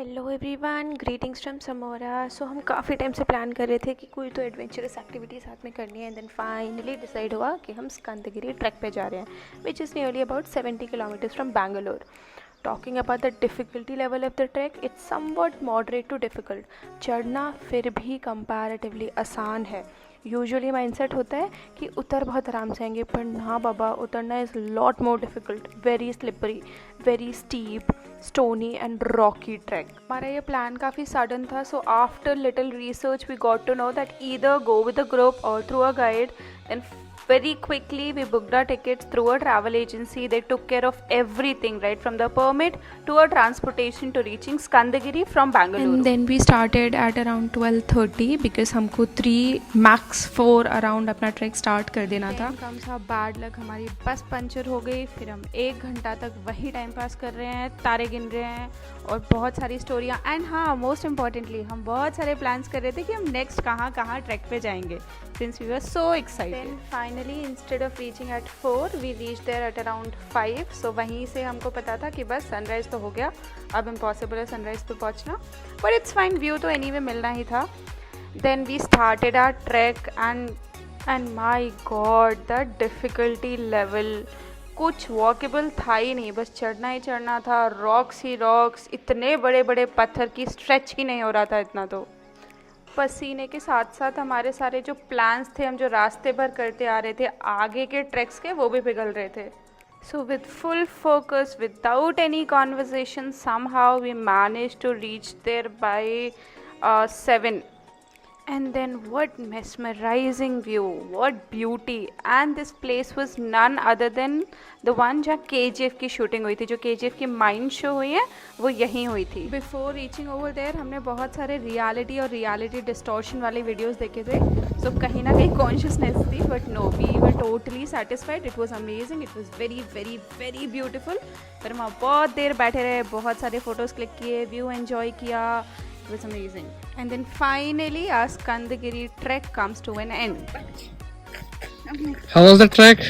Hello everyone, greetings from समोरा। So हम काफ़ी टाइम से प्लान कर रहे थे कि कोई तो एडवेंचरस एक्टिविटी साथ में करनी है, एंड देन फाइनली डिसाइड हुआ कि हम स्कंदगिरी ट्रैक पे जा रहे हैं, which is nearly about 70 kilometres from Bangalore. Talking about the difficulty level of the track, it's somewhat moderate too difficult. चढ़ना फिर भी कंपैरेटिवली आसान है. यूजुअली माइंडसेट होता है कि उतर बहुत आराम से आएंगे, पर ना बाबा, उतरना is lot more difficult. Very slippery, very steep, stony and rocky track. हमारा ये प्लान काफ़ी सडन था, so after little research we got to know that either go with a group or through a guide. Then very quickly we booked our tickets through a travel agency. They took care of everything, right from the permit to our transportation to reaching Skandagiri from Bangalore. And then we started at around 12:30 because हमको 3 max 4 around अपना track start कर देना था. कम सा bad luck, हमारी बस puncture हो गई. फिर हम 1 घंटा तक वही टाइम पास कर रहे हैं, तारे गिन रहे हैं और बहुत सारी स्टोरियाँ. एंड हाँ, मोस्ट इम्पॉर्टेंटली हम बहुत सारे प्लान्स कर रहे थे कि हम नेक्स्ट कहाँ कहाँ ट्रैक पे जाएंगे, since we were so excited. Then finally, instead of reaching at 4, we reached there at around 5. So वहीं से हमको पता था कि बस सनराइज़ तो हो गया, अब इम्पॉसिबल है सनराइज़ पे पहुँचना, but it's fine, व्यू तो anyway मिलना ही था. Then we started our trek and my god, the difficulty level कुछ वॉकेबल था ही नहीं, बस चढ़ना ही चढ़ना था. रॉक्स ही रॉक्स, इतने बड़े बड़े पत्थर की स्ट्रेच ही नहीं हो रहा था इतना. तो पसीने के साथ साथ हमारे सारे जो प्लान्स थे, हम जो रास्ते भर करते आ रहे थे आगे के ट्रैक्स के, वो भी पिघल रहे थे. So with full focus, without any conversation, somehow we manage to reach there by 7. And then what mesmerizing view, what beauty. And this place was none other than the one जहाँ KGF की shooting हुई थी. जो KGF की mind show हुई है वो यहीं हुई थी. बिफोर रीचिंग ओवर देयर हमने बहुत सारे रियलिटी और रियलिटी डिस्टॉर्शन वाले वीडियोस देखे थे. सो कहीं ना कहीं कॉन्शियसनेस थी, but no, we were totally satisfied. It was amazing, it was very very very beautiful. फिर हम वहाँ बहुत देर बैठे रहे, बहुत सारे फ़ोटोज़ क्लिक किए, व्यू एन्जॉय किया. It was amazing. And then finally our Skandagiri trek comes to an end. How was the trek?